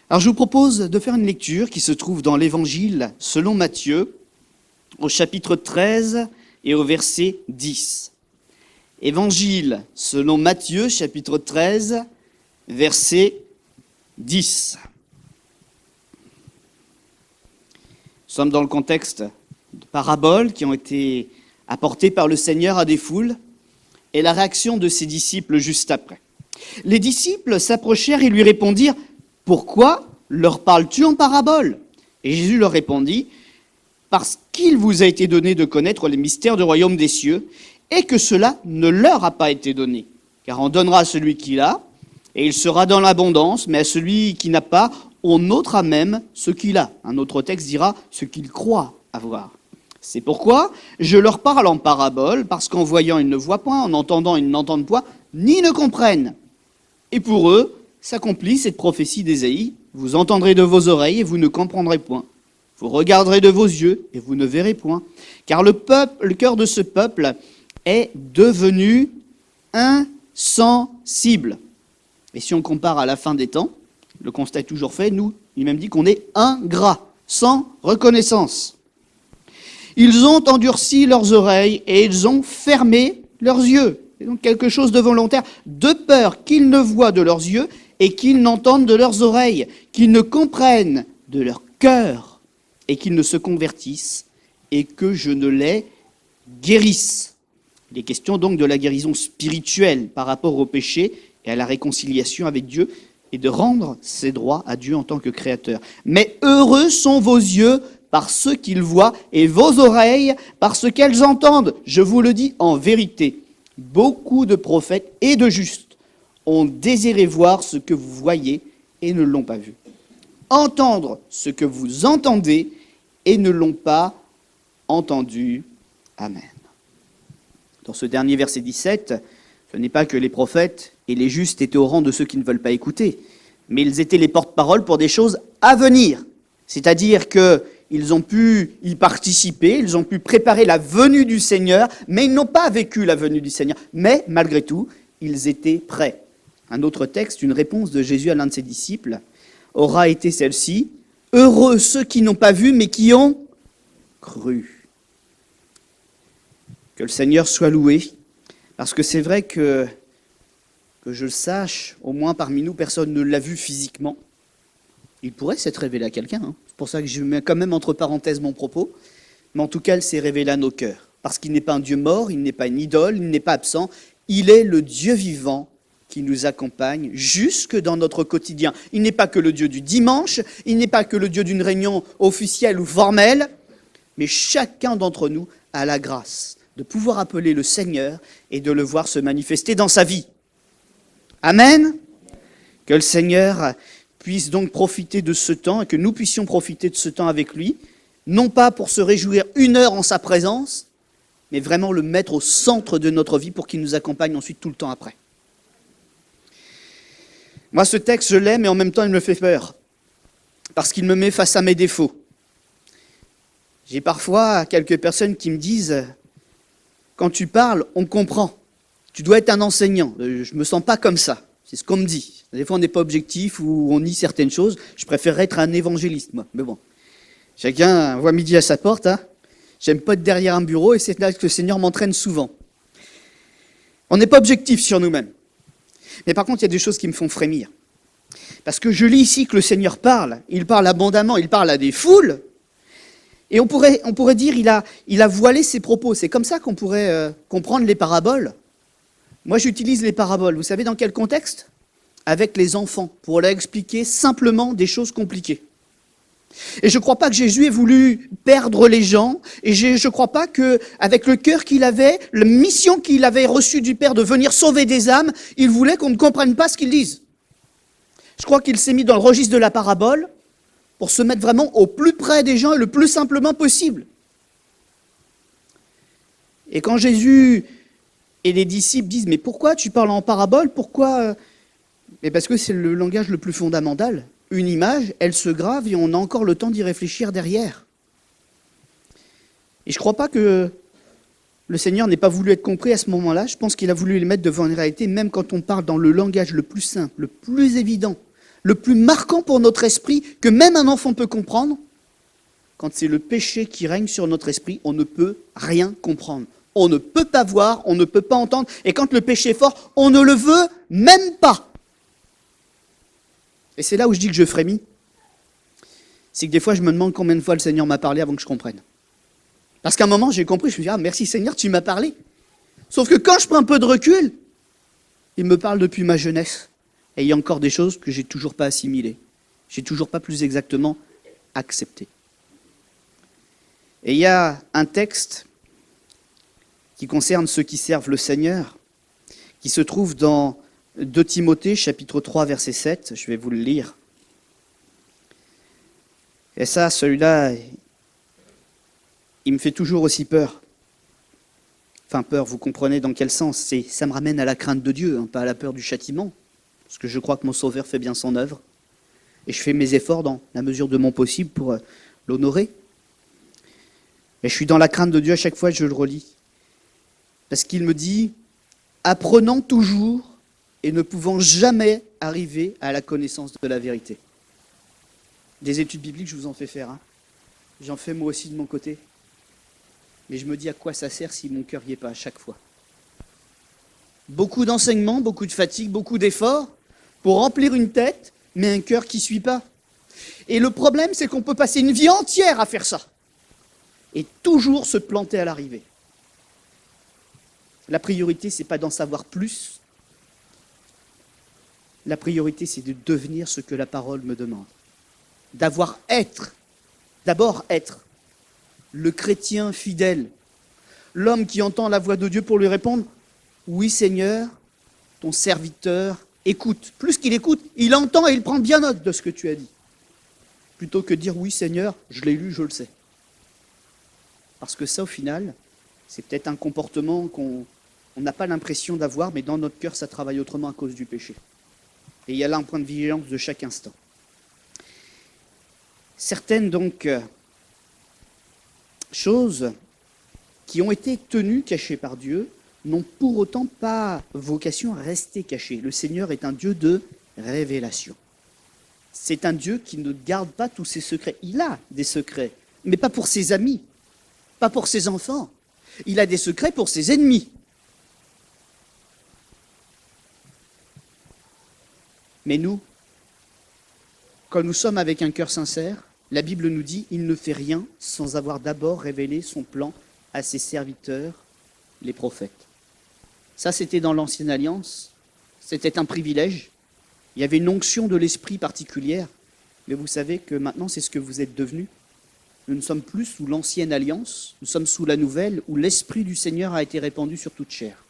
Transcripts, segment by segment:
Alors je vous propose de faire une lecture qui se trouve dans l'Évangile selon Matthieu, au chapitre 13 et au verset 10. Évangile selon Matthieu, chapitre 13, verset 10. Nous sommes dans le contexte de paraboles qui ont été apportées par le Seigneur à des foules et la réaction de ses disciples juste après. Les disciples s'approchèrent et lui répondirent « Pourquoi leur parles-tu en paraboles ?» Et Jésus leur répondit « Parce qu'il vous a été donné de connaître les mystères du royaume des cieux et que cela ne leur a pas été donné. Car on donnera à celui qui a et il sera dans l'abondance, mais à celui qui n'a pas, on ôtera même ce qu'il a. » Un autre texte dira « ce qu'il croit avoir ». C'est pourquoi je leur parle en paraboles, parce qu'en voyant ils ne voient point, en entendant ils n'entendent point, ni ne comprennent. Et pour eux, s'accomplit cette prophétie d'Ésaïe. Vous entendrez de vos oreilles et vous ne comprendrez point. Vous regarderez de vos yeux et vous ne verrez point. Car le cœur de ce peuple est devenu insensible. Et si on compare à la fin des temps, le constat est toujours fait, nous, il même dit qu'on est ingrats, sans reconnaissance. Ils ont endurci leurs oreilles et ils ont fermé leurs yeux. C'est donc quelque chose de volontaire, de peur qu'ils ne voient de leurs yeux et qu'ils n'entendent de leurs oreilles, qu'ils ne comprennent de leur cœur et qu'ils ne se convertissent et que je ne les guérisse. Il est question donc de la guérison spirituelle par rapport au péché et à la réconciliation avec Dieu et de rendre ses droits à Dieu en tant que créateur. Mais heureux sont vos yeux par ce qu'ils voient et vos oreilles par ce qu'elles entendent. Je vous le dis en vérité, beaucoup de prophètes et de justes ont désiré voir ce que vous voyez et ne l'ont pas vu. Entendre ce que vous entendez et ne l'ont pas entendu. Amen. Dans ce dernier verset 17, ce n'est pas que les prophètes et les justes étaient au rang de ceux qui ne veulent pas écouter, mais ils étaient les porte-parole pour des choses à venir. C'est-à-dire qu'ils ont pu y participer, ils ont pu préparer la venue du Seigneur, mais ils n'ont pas vécu la venue du Seigneur. Mais malgré tout, ils étaient prêts. Un autre texte, une réponse de Jésus à l'un de ses disciples, aura été celle-ci. « Heureux ceux qui n'ont pas vu, mais qui ont cru. » Que le Seigneur soit loué, parce que c'est vrai que je le sache, au moins parmi nous, personne ne l'a vu physiquement. Il pourrait s'être révélé à quelqu'un, hein. C'est pour ça que je mets quand même entre parenthèses mon propos. Mais en tout cas, il s'est révélé à nos cœurs. Parce qu'il n'est pas un Dieu mort, il n'est pas une idole, il n'est pas absent. Il est le Dieu vivant qui nous accompagne jusque dans notre quotidien. Il n'est pas que le Dieu du dimanche, il n'est pas que le Dieu d'une réunion officielle ou formelle, mais chacun d'entre nous a la grâce de pouvoir appeler le Seigneur et de le voir se manifester dans sa vie. Amen. Que le Seigneur puisse donc profiter de ce temps et que nous puissions profiter de ce temps avec lui, non pas pour se réjouir une heure en sa présence, mais vraiment le mettre au centre de notre vie pour qu'il nous accompagne ensuite tout le temps après. Moi, ce texte, je l'aime et en même temps, il me fait peur, parce qu'il me met face à mes défauts. J'ai parfois quelques personnes qui me disent « Quand tu parles, on comprend. Tu dois être un enseignant. Je ne me sens pas comme ça. » C'est ce qu'on me dit. Des fois, on n'est pas objectif ou on nie certaines choses. Je préférerais être un évangéliste, moi. Mais bon, chacun voit midi à sa porte. Hein. J'aime pas être derrière un bureau et c'est là que le Seigneur m'entraîne souvent. On n'est pas objectif sur nous-mêmes. Mais par contre, il y a des choses qui me font frémir. Parce que je lis ici que le Seigneur parle. Il parle abondamment, il parle à des foules. Et on pourrait dire il a voilé ses propos. C'est comme ça qu'on pourrait comprendre les paraboles. Moi, j'utilise les paraboles. Vous savez dans quel contexte ? Avec les enfants, pour leur expliquer simplement des choses compliquées. Et je ne crois pas que Jésus ait voulu perdre les gens, et je ne crois pas qu'avec le cœur qu'il avait, la mission qu'il avait reçue du Père de venir sauver des âmes, il voulait qu'on ne comprenne pas ce qu'ils disent. Je crois qu'il s'est mis dans le registre de la parabole pour se mettre vraiment au plus près des gens et le plus simplement possible. Et quand Jésus et les disciples disent « Mais pourquoi tu parles en parabole ? Pourquoi ?» Mais parce que c'est le langage le plus fondamental. Une image, elle se grave et on a encore le temps d'y réfléchir derrière. Et je ne crois pas que le Seigneur n'ait pas voulu être compris à ce moment-là. Je pense qu'il a voulu les mettre devant une réalité, même quand on parle dans le langage le plus simple, le plus évident, le plus marquant pour notre esprit, que même un enfant peut comprendre, quand c'est le péché qui règne sur notre esprit, on ne peut rien comprendre. On ne peut pas voir, on ne peut pas entendre. Et quand le péché est fort, on ne le veut même pas. Et c'est là où je dis que je frémis. C'est que des fois, je me demande combien de fois le Seigneur m'a parlé avant que je comprenne. Parce qu'à un moment, j'ai compris, je me dis, ah merci Seigneur, tu m'as parlé. Sauf que quand je prends un peu de recul, il me parle depuis ma jeunesse. Et il y a encore des choses que j'ai toujours pas assimilées. J'ai toujours pas plus exactement acceptées. Et il y a un texte qui concerne ceux qui servent le Seigneur, qui se trouve dans 2 Timothée, chapitre 3, verset 7. Je vais vous le lire. Et ça, celui-là, il me fait toujours aussi peur. Enfin, peur, vous comprenez dans quel sens. Ça me ramène à la crainte de Dieu, pas à la peur du châtiment. Parce que je crois que mon Sauveur fait bien son œuvre. Et je fais mes efforts dans la mesure de mon possible pour l'honorer. Et je suis dans la crainte de Dieu à chaque fois que je le relis. Parce qu'il me dit, apprenant toujours et ne pouvant jamais arriver à la connaissance de la vérité. Des études bibliques, je vous en fais faire. J'en fais moi aussi de mon côté. Mais je me dis à quoi ça sert si mon cœur n'y est pas à chaque fois. Beaucoup d'enseignements, beaucoup de fatigue, beaucoup d'efforts pour remplir une tête, mais un cœur qui ne suit pas. Et le problème, c'est qu'on peut passer une vie entière à faire ça. Et toujours se planter à l'arrivée. La priorité, ce n'est pas d'en savoir plus. La priorité, c'est de devenir ce que la parole me demande. D'abord être le chrétien fidèle, l'homme qui entend la voix de Dieu pour lui répondre « Oui Seigneur, ton serviteur écoute ». Plus qu'il écoute, il entend et il prend bien note de ce que tu as dit. Plutôt que de dire « Oui Seigneur, je l'ai lu, je le sais ». Parce que ça, au final, c'est peut-être un comportement qu'on n'a pas l'impression d'avoir, mais dans notre cœur, ça travaille autrement à cause du péché. Et il y a là un point de vigilance de chaque instant. Certaines, donc, choses qui ont été tenues cachées par Dieu n'ont pour autant pas vocation à rester cachées. Le Seigneur est un Dieu de révélation. C'est un Dieu qui ne garde pas tous ses secrets. Il a des secrets, mais pas pour ses amis, pas pour ses enfants. Il a des secrets pour ses ennemis. Mais nous, quand nous sommes avec un cœur sincère, la Bible nous dit « Il ne fait rien sans avoir d'abord révélé son plan à ses serviteurs, les prophètes. » Ça, c'était dans l'Ancienne Alliance. C'était un privilège. Il y avait une onction de l'Esprit particulière. Mais vous savez que maintenant, c'est ce que vous êtes devenus. Nous ne sommes plus sous l'Ancienne Alliance. Nous sommes sous la Nouvelle, où l'Esprit du Seigneur a été répandu sur toute chair.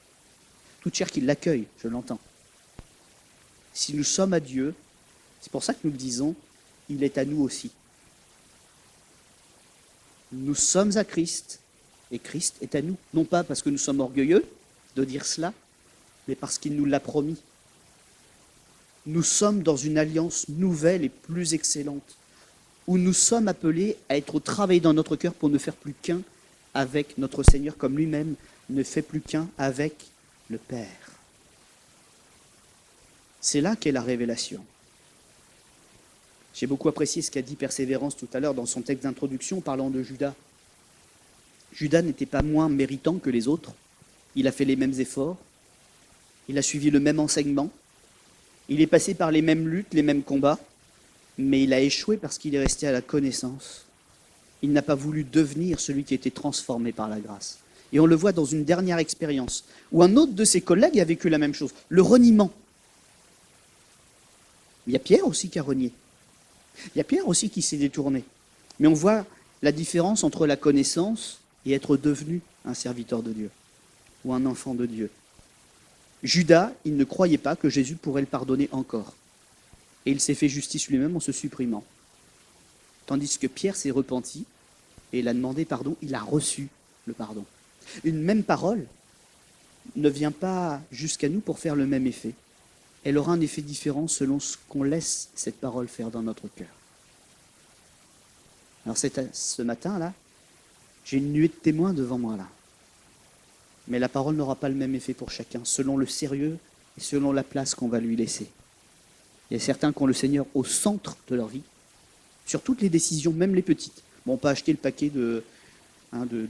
Toute chair qui l'accueille, je l'entends. Si nous sommes à Dieu, c'est pour ça que nous le disons, il est à nous aussi. Nous sommes à Christ, et Christ est à nous. Non pas parce que nous sommes orgueilleux de dire cela, mais parce qu'il nous l'a promis. Nous sommes dans une alliance nouvelle et plus excellente, où nous sommes appelés à être au travail dans notre cœur pour ne faire plus qu'un avec notre Seigneur, comme lui-même ne fait plus qu'un avec le Père. C'est là qu'est la révélation. J'ai beaucoup apprécié ce qu'a dit Persévérance tout à l'heure dans son texte d'introduction parlant de Judas. Judas n'était pas moins méritant que les autres. Il a fait les mêmes efforts. Il a suivi le même enseignement. Il est passé par les mêmes luttes, les mêmes combats. Mais il a échoué parce qu'il est resté à la connaissance. Il n'a pas voulu devenir celui qui était transformé par la grâce. Et on le voit dans une dernière expérience, où un autre de ses collègues a vécu la même chose, le reniement. Il y a Pierre aussi qui a renié. Il y a Pierre aussi qui s'est détourné. Mais on voit la différence entre la connaissance et être devenu un serviteur de Dieu ou un enfant de Dieu. Judas, il ne croyait pas que Jésus pourrait le pardonner encore. Et il s'est fait justice lui-même en se supprimant. Tandis que Pierre s'est repenti et il a demandé pardon, il a reçu le pardon. Une même parole ne vient pas jusqu'à nous pour faire le même effet. Elle aura un effet différent selon ce qu'on laisse cette parole faire dans notre cœur. Alors ce matin-là, j'ai une nuée de témoins devant moi là. Mais la parole n'aura pas le même effet pour chacun, selon le sérieux et selon la place qu'on va lui laisser. Il y a certains qui ont le Seigneur au centre de leur vie, sur toutes les décisions, même les petites. Bon, pas acheter le paquet de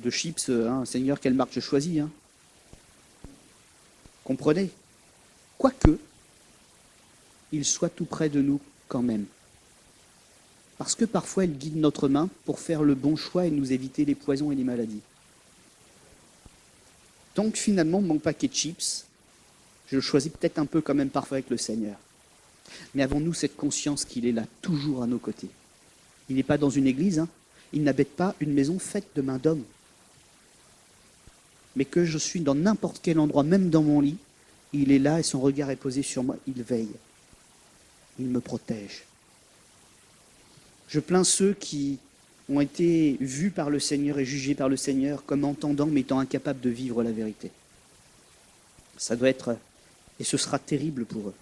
chips, Seigneur, quelle marque je choisis. Comprenez? Quoique, il soit tout près de nous quand même. Parce que parfois, il guide notre main pour faire le bon choix et nous éviter les poisons et les maladies. Donc finalement, mon paquet de chips, je le choisis peut-être un peu quand même parfois avec le Seigneur. Mais avons-nous cette conscience qu'il est là, toujours à nos côtés? Il n'est pas dans une église, il n'habite pas une maison faite de main d'homme. Mais que je suis dans n'importe quel endroit, même dans mon lit, il est là et son regard est posé sur moi, il veille, il me protège. Je plains ceux qui ont été vus par le Seigneur et jugés par le Seigneur comme entendant mais étant incapables de vivre la vérité. Ça doit être, et ce sera terrible pour eux.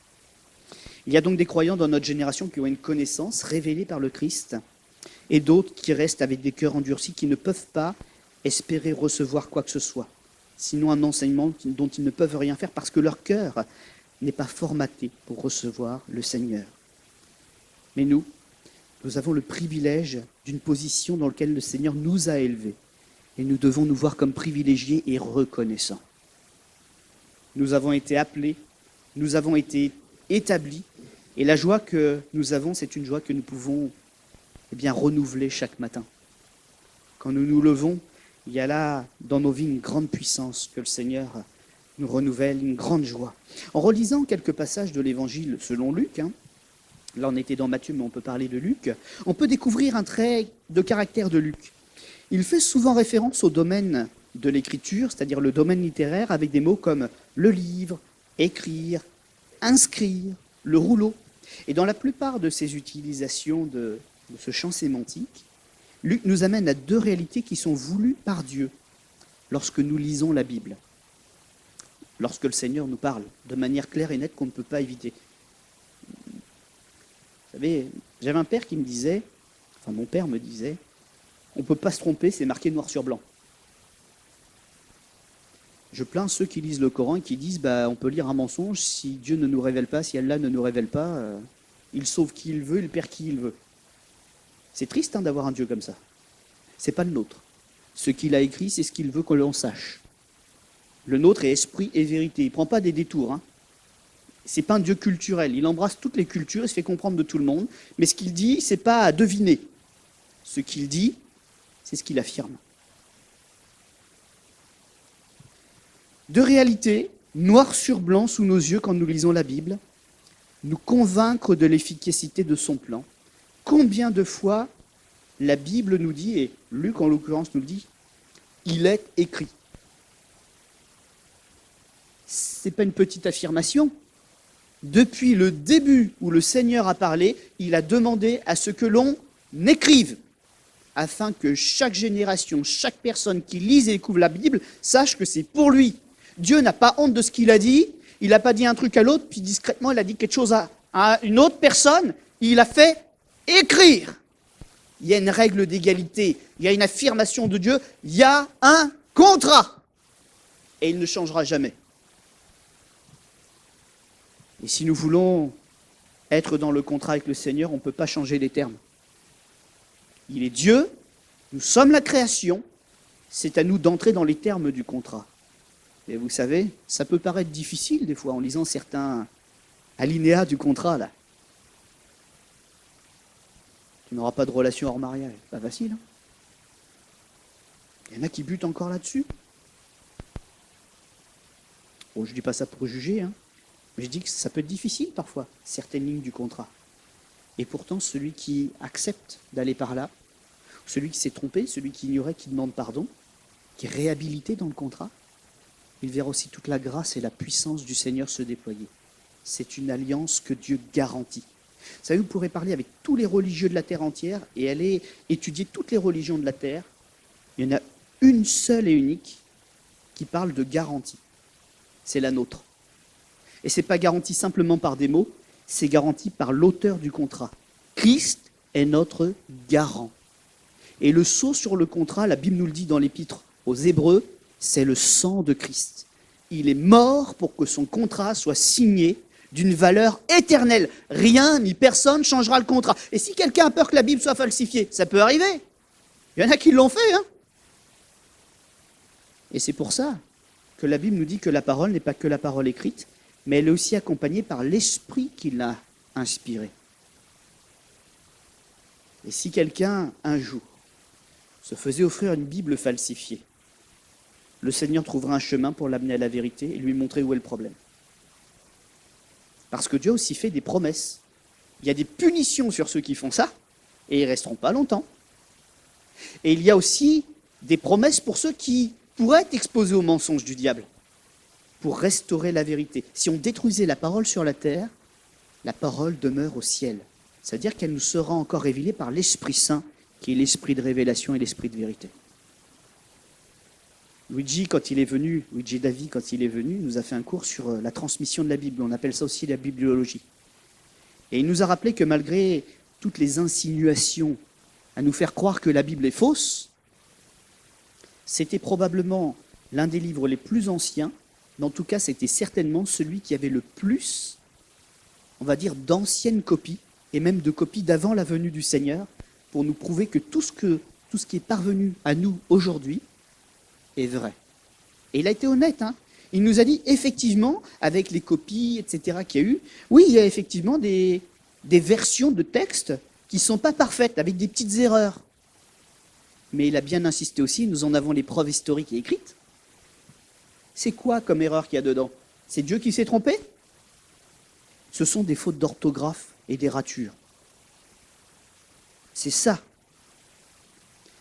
Il y a donc des croyants dans notre génération qui ont une connaissance révélée par le Christ et d'autres qui restent avec des cœurs endurcis qui ne peuvent pas espérer recevoir quoi que ce soit, sinon un enseignement dont ils ne peuvent rien faire parce que leur cœur n'est pas formaté pour recevoir le Seigneur. Mais nous avons le privilège d'une position dans laquelle le Seigneur nous a élevés. Et nous devons nous voir comme privilégiés et reconnaissants. Nous avons été appelés, nous avons été établis. Et la joie que nous avons, c'est une joie que nous pouvons renouveler chaque matin. Quand nous nous levons, il y a là, dans nos vies, une grande puissance que le Seigneur nous renouvelle, une grande joie. En relisant quelques passages de l'Évangile selon Luc, là, on était dans Matthieu, mais on peut parler de Luc. On peut découvrir un trait de caractère de Luc. Il fait souvent référence au domaine de l'écriture, c'est-à-dire le domaine littéraire, avec des mots comme le livre, écrire, inscrire, le rouleau. Et dans la plupart de ces utilisations de ce champ sémantique, Luc nous amène à deux réalités qui sont voulues par Dieu lorsque nous lisons la Bible. Lorsque le Seigneur nous parle de manière claire et nette qu'on ne peut pas éviter. Vous savez, j'avais un père qui me disait, mon père me disait, on ne peut pas se tromper, c'est marqué noir sur blanc. Je plains ceux qui lisent le Coran et qui disent, on peut lire un mensonge, si Dieu ne nous révèle pas, si Allah ne nous révèle pas, il sauve qui il veut, il perd qui il veut. C'est triste d'avoir un Dieu comme ça. C'est pas le nôtre. Ce qu'il a écrit, c'est ce qu'il veut que l'on sache. Le nôtre est esprit et vérité. Il ne prend pas des détours. C'est pas un Dieu culturel. Il embrasse toutes les cultures, il se fait comprendre de tout le monde. Mais ce qu'il dit, c'est pas à deviner. Ce qu'il dit, c'est ce qu'il affirme. Deux réalités, noir sur blanc sous nos yeux quand nous lisons la Bible, nous convaincre de l'efficacité de son plan. Combien de fois la Bible nous dit, et Luc en l'occurrence nous dit, il est écrit. Ce n'est pas une petite affirmation. Depuis le début où le Seigneur a parlé, il a demandé à ce que l'on écrive, afin que chaque génération, chaque personne qui lise et découvre la Bible sache que c'est pour lui. Dieu n'a pas honte de ce qu'il a dit, il n'a pas dit un truc à l'autre, puis discrètement il a dit quelque chose à une autre personne, il a fait écrire. Il y a une règle d'égalité, il y a une affirmation de Dieu, il y a un contrat, et il ne changera jamais. Et si nous voulons être dans le contrat avec le Seigneur, on ne peut pas changer les termes. Il est Dieu, nous sommes la création, c'est à nous d'entrer dans les termes du contrat. Et vous savez, ça peut paraître difficile des fois en lisant certains alinéas du contrat là. Tu n'auras pas de relation hors mariage, c'est pas facile. Il y en a qui butent encore là-dessus. Bon, je ne dis pas ça pour juger, mais je dis que ça peut être difficile parfois, certaines lignes du contrat. Et pourtant, celui qui accepte d'aller par là, celui qui s'est trompé, celui qui ignorait, qui demande pardon, qui est réhabilité dans le contrat, il verra aussi toute la grâce et la puissance du Seigneur se déployer. C'est une alliance que Dieu garantit. Vous savez, vous pourrez parler avec tous les religieux de la terre entière et aller étudier toutes les religions de la terre. Il y en a une seule et unique qui parle de garantie. C'est la nôtre. Et ce n'est pas garanti simplement par des mots, c'est garanti par l'auteur du contrat. Christ est notre garant. Et le sceau sur le contrat, la Bible nous le dit dans l'Épître aux Hébreux, c'est le sang de Christ. Il est mort pour que son contrat soit signé d'une valeur éternelle. Rien ni personne ne changera le contrat. Et si quelqu'un a peur que la Bible soit falsifiée, ça peut arriver. Il y en a qui l'ont fait. Et c'est pour ça que la Bible nous dit que la parole n'est pas que la parole écrite, mais elle est aussi accompagnée par l'esprit qui l'a inspirée. Et si quelqu'un, un jour, se faisait offrir une Bible falsifiée, le Seigneur trouvera un chemin pour l'amener à la vérité et lui montrer où est le problème. Parce que Dieu a aussi fait des promesses. Il y a des punitions sur ceux qui font ça, et ils ne resteront pas longtemps. Et il y a aussi des promesses pour ceux qui pourraient être exposés aux mensonges du diable, pour restaurer la vérité. Si on détruisait la parole sur la terre, la parole demeure au ciel. C'est-à-dire qu'elle nous sera encore révélée par l'Esprit Saint, qui est l'esprit de révélation et l'esprit de vérité. Luigi Davi, quand il est venu, nous a fait un cours sur la transmission de la Bible. On appelle ça aussi la bibliologie. Et il nous a rappelé que malgré toutes les insinuations à nous faire croire que la Bible est fausse, c'était probablement l'un des livres les plus anciens, mais en tout cas c'était certainement celui qui avait le plus, on va dire, d'anciennes copies, et même de copies d'avant la venue du Seigneur, pour nous prouver que tout ce qui est parvenu à nous aujourd'hui est vrai. Et il a été honnête, Il nous a dit, effectivement, avec les copies, etc., qu'il y a eu, oui, il y a effectivement des versions de textes qui ne sont pas parfaites, avec des petites erreurs. Mais il a bien insisté aussi, nous en avons les preuves historiques et écrites. C'est quoi comme erreur qu'il y a dedans? C'est Dieu qui s'est trompé? Ce sont des fautes d'orthographe et des ratures. C'est ça.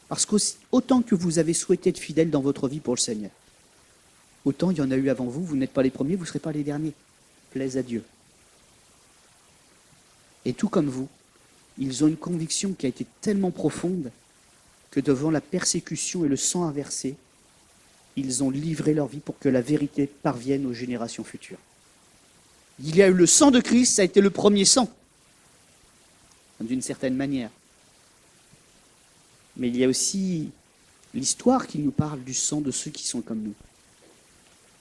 Parce qu'autant que vous avez souhaité être fidèle dans votre vie pour le Seigneur, autant il y en a eu avant vous, vous n'êtes pas les premiers, vous ne serez pas les derniers. Plaise à Dieu. Et tout comme vous, ils ont une conviction qui a été tellement profonde que devant la persécution et le sang à verser, ils ont livré leur vie pour que la vérité parvienne aux générations futures. Il y a eu le sang de Christ, ça a été le premier sang, d'une certaine manière. Mais il y a aussi l'histoire qui nous parle du sang de ceux qui sont comme nous.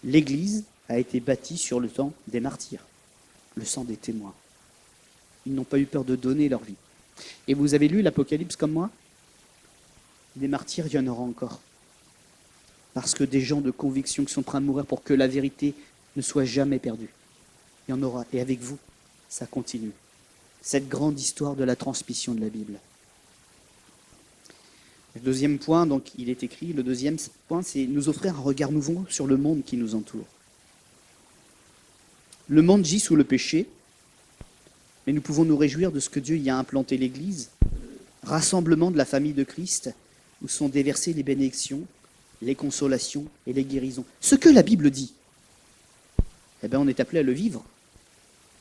L'Église a été bâtie sur le sang des martyrs, le sang des témoins. Ils n'ont pas eu peur de donner leur vie. Et vous avez lu l'Apocalypse comme moi? Des martyrs, il y en aura encore. Parce que des gens de conviction qui sont prêts à mourir pour que la vérité ne soit jamais perdue. Il y en aura. Et avec vous, ça continue. Cette grande histoire de la transmission de la Bible. Le deuxième point, donc, il est écrit, le deuxième point, c'est nous offrir un regard nouveau sur le monde qui nous entoure. Le monde gît sous le péché, mais nous pouvons nous réjouir de ce que Dieu y a implanté l'Église, rassemblement de la famille de Christ, où sont déversées les bénédictions, les consolations et les guérisons. Ce que la Bible dit, on est appelé à le vivre.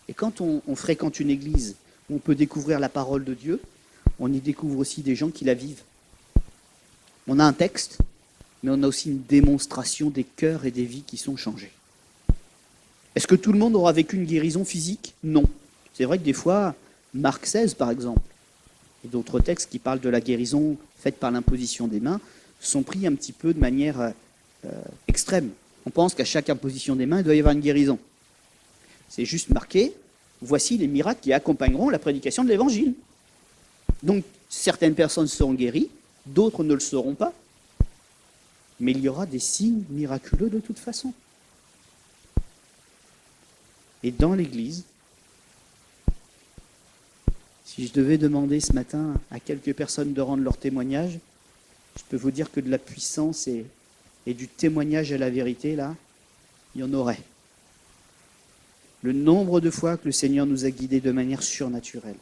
Et quand on fréquente une église où on peut découvrir la parole de Dieu, on y découvre aussi des gens qui la vivent. On a un texte, mais on a aussi une démonstration des cœurs et des vies qui sont changés. Est-ce que tout le monde aura vécu une guérison physique? Non. C'est vrai que des fois, Marc 16 par exemple, et d'autres textes qui parlent de la guérison faite par l'imposition des mains, sont pris un petit peu de manière extrême. On pense qu'à chaque imposition des mains, il doit y avoir une guérison. C'est juste marqué, voici les miracles qui accompagneront la prédication de l'Évangile. Donc, certaines personnes seront guéries, d'autres ne le seront pas. Mais il y aura des signes miraculeux de toute façon. Et dans l'Église, si je devais demander ce matin à quelques personnes de rendre leur témoignage, je peux vous dire que de la puissance et du témoignage à la vérité, là, il y en aurait. Le nombre de fois que le Seigneur nous a guidés de manière surnaturelle.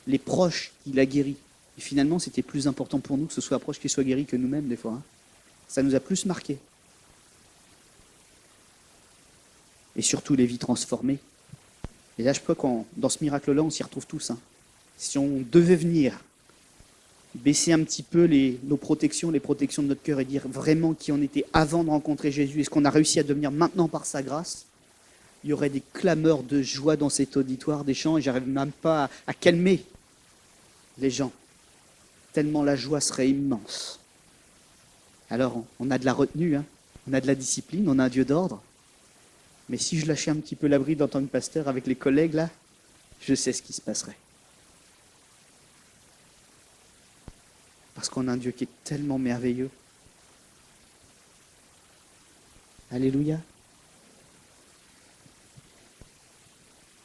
Les proches qu'il a guéris. Et finalement, c'était plus important pour nous que ce soit un proche qui soit guéri que nous-mêmes, des fois. Ça nous a plus marqué. Et surtout les vies transformées. Et là, je crois que dans ce miracle-là, on s'y retrouve tous. Si on devait venir baisser un petit peu nos protections, les protections de notre cœur et dire vraiment qui on était avant de rencontrer Jésus et ce qu'on a réussi à devenir maintenant par sa grâce, il y aurait des clameurs de joie dans cet auditoire, des chants, et j'arrive même pas à calmer les gens, tellement la joie serait immense. Alors, on a de la retenue, on a de la discipline, on a un Dieu d'ordre, Mais si je lâchais un petit peu la bride en tant que pasteur avec les collègues, là, je sais ce qui se passerait. Parce qu'on a un Dieu qui est tellement merveilleux. Alléluia.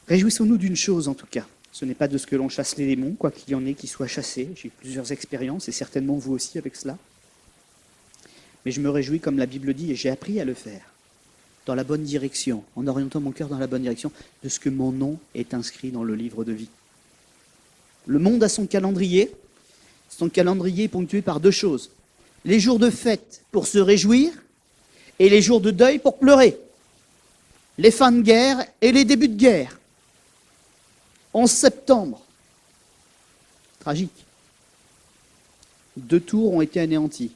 Réjouissons-nous d'une chose en tout cas. Ce n'est pas de ce que l'on chasse les démons, quoi qu'il y en ait qui soient chassés. J'ai eu plusieurs expériences et certainement vous aussi avec cela. Mais je me réjouis comme la Bible dit et j'ai appris à le faire. Dans la bonne direction, en orientant mon cœur dans la bonne direction de ce que mon nom est inscrit dans le livre de vie. Le monde a son calendrier. Son calendrier est ponctué par deux choses. Les jours de fête pour se réjouir et les jours de deuil pour pleurer. Les fins de guerre et les débuts de guerre. 11 septembre. Tragique. 2 tours ont été anéantis.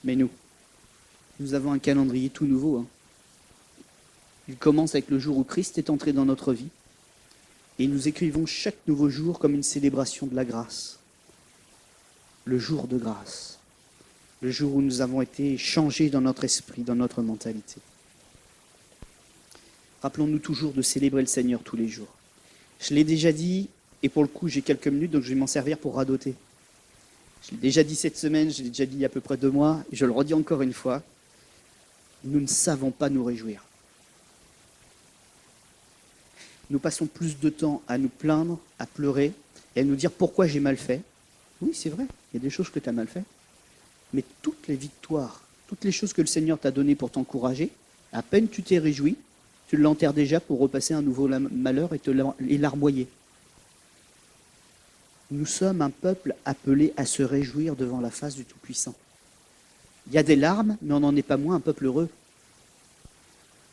Mais nous avons un calendrier tout nouveau. Il commence avec le jour où Christ est entré dans notre vie. Et nous écrivons chaque nouveau jour comme une célébration de la grâce. Le jour de grâce. Le jour où nous avons été changés dans notre esprit, dans notre mentalité. Rappelons-nous toujours de célébrer le Seigneur tous les jours. Je l'ai déjà dit, et pour le coup j'ai quelques minutes, donc je vais m'en servir pour radoter. Je l'ai déjà dit cette semaine, je l'ai déjà dit il y a à peu près 2 mois, et je le redis encore une fois, nous ne savons pas nous réjouir. Nous passons plus de temps à nous plaindre, à pleurer, et à nous dire pourquoi j'ai mal fait. Oui, c'est vrai, il y a des choses que tu as mal fait, mais toutes les victoires, toutes les choses que le Seigneur t'a données pour t'encourager, à peine tu t'es réjoui, tu l'enterres déjà pour repasser un nouveau malheur et larmoyer. Nous sommes un peuple appelé à se réjouir devant la face du Tout-Puissant. Il y a des larmes, mais on n'en est pas moins un peuple heureux.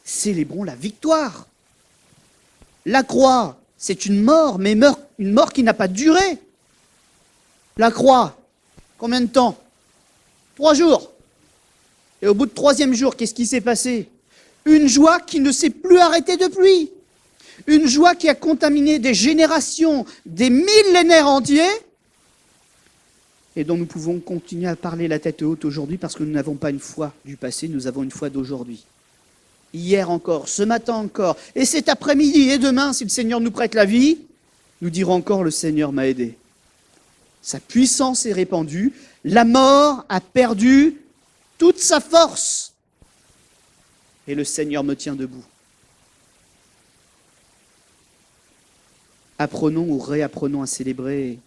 Célébrons la victoire. La croix, c'est une mort, mais une mort qui n'a pas duré. La croix, combien de temps? 3 jours. Et au bout de 3e jour, qu'est-ce qui s'est passé? Une joie qui ne s'est plus arrêtée depuis. Une joie qui a contaminé des générations, des millénaires entiers, et dont nous pouvons continuer à parler la tête haute aujourd'hui parce que nous n'avons pas une foi du passé, nous avons une foi d'aujourd'hui. Hier encore, ce matin encore, et cet après-midi et demain, si le Seigneur nous prête la vie, nous dirons encore « Le Seigneur m'a aidé ». Sa puissance est répandue, la mort a perdu toute sa force, et le Seigneur me tient debout. Apprenons ou réapprenons à célébrer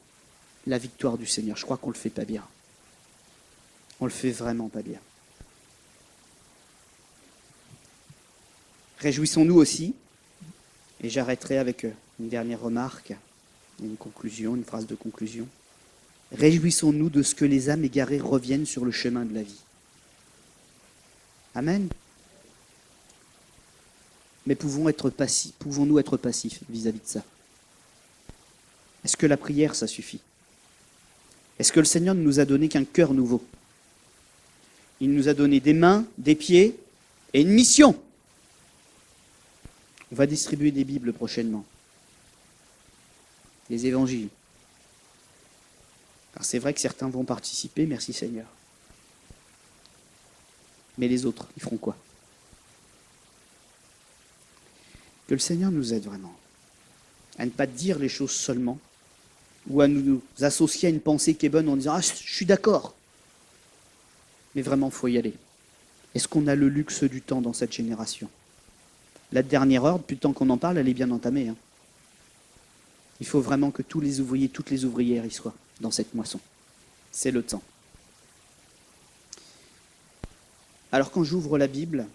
la victoire du Seigneur. Je crois qu'on ne le fait pas bien. On ne le fait vraiment pas bien. Réjouissons-nous aussi, et j'arrêterai avec une dernière remarque, une conclusion, une phrase de conclusion. Réjouissons-nous de ce que les âmes égarées reviennent sur le chemin de la vie. Amen. Mais pouvons-nous être passifs vis-à-vis de ça? Est-ce que la prière, ça suffit? Est-ce que le Seigneur ne nous a donné qu'un cœur nouveau? Il nous a donné des mains, des pieds et une mission. On va distribuer des Bibles prochainement. Des évangiles. Alors c'est vrai que certains vont participer, merci Seigneur. Mais les autres, ils feront quoi? Que le Seigneur nous aide vraiment à ne pas dire les choses seulement, ou à nous associer à une pensée qui est bonne en disant « Ah, je suis d'accord ». Mais vraiment, il faut y aller. Est-ce qu'on a le luxe du temps dans cette génération? La dernière heure, depuis le temps qu'on en parle, elle est bien entamée. Il faut vraiment que tous les ouvriers, toutes les ouvrières y soient dans cette moisson. C'est le temps. Alors quand j'ouvre la Bible,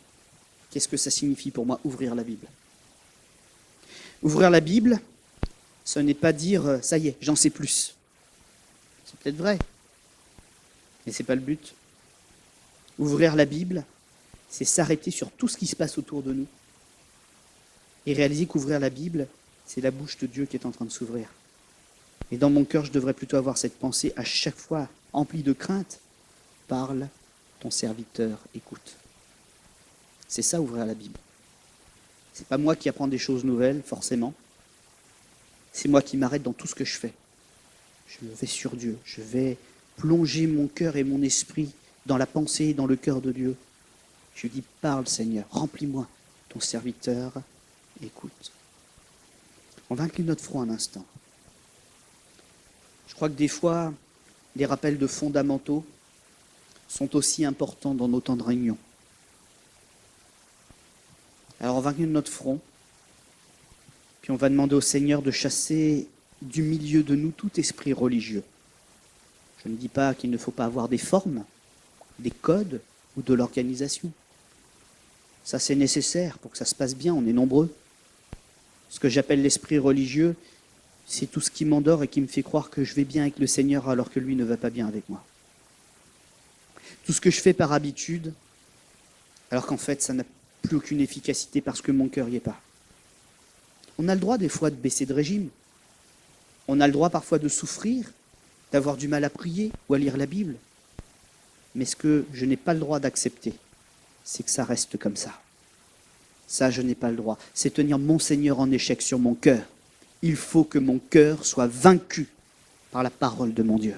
qu'est-ce que ça signifie pour moi, ouvrir la Bible? Ouvrir la Bible, ce n'est pas dire « ça y est, j'en sais plus ». C'est peut-être vrai, mais ce n'est pas le but. Ouvrir la Bible, c'est s'arrêter sur tout ce qui se passe autour de nous et réaliser qu'ouvrir la Bible, c'est la bouche de Dieu qui est en train de s'ouvrir. Et dans mon cœur, je devrais plutôt avoir cette pensée à chaque fois emplie de crainte. Parle, ton serviteur écoute. C'est ça, ouvrir la Bible. C'est pas moi qui apprends des choses nouvelles, forcément. C'est moi qui m'arrête dans tout ce que je fais. Je vais sur Dieu. Je vais plonger mon cœur et mon esprit dans la pensée et dans le cœur de Dieu. Je dis, parle Seigneur, remplis-moi, ton serviteur écoute. On va incliner notre front un instant. Je crois que des fois, les rappels de fondamentaux sont aussi importants dans nos temps de réunion. Alors on va incliner notre front, puis on va demander au Seigneur de chasser du milieu de nous tout esprit religieux. Je ne dis pas qu'il ne faut pas avoir des formes, des codes ou de l'organisation. Ça, c'est nécessaire pour que ça se passe bien, on est nombreux. Ce que j'appelle l'esprit religieux, c'est tout ce qui m'endort et qui me fait croire que je vais bien avec le Seigneur alors que lui ne va pas bien avec moi. Tout ce que je fais par habitude, alors qu'en fait, ça n'a plus aucune efficacité parce que mon cœur n'y est pas. On a le droit des fois de baisser de régime. On a le droit parfois de souffrir, d'avoir du mal à prier ou à lire la Bible. Mais ce que je n'ai pas le droit d'accepter, c'est que ça reste comme ça. Ça, je n'ai pas le droit. C'est tenir mon Seigneur en échec sur mon cœur. Il faut que mon cœur soit vaincu par la parole de mon Dieu.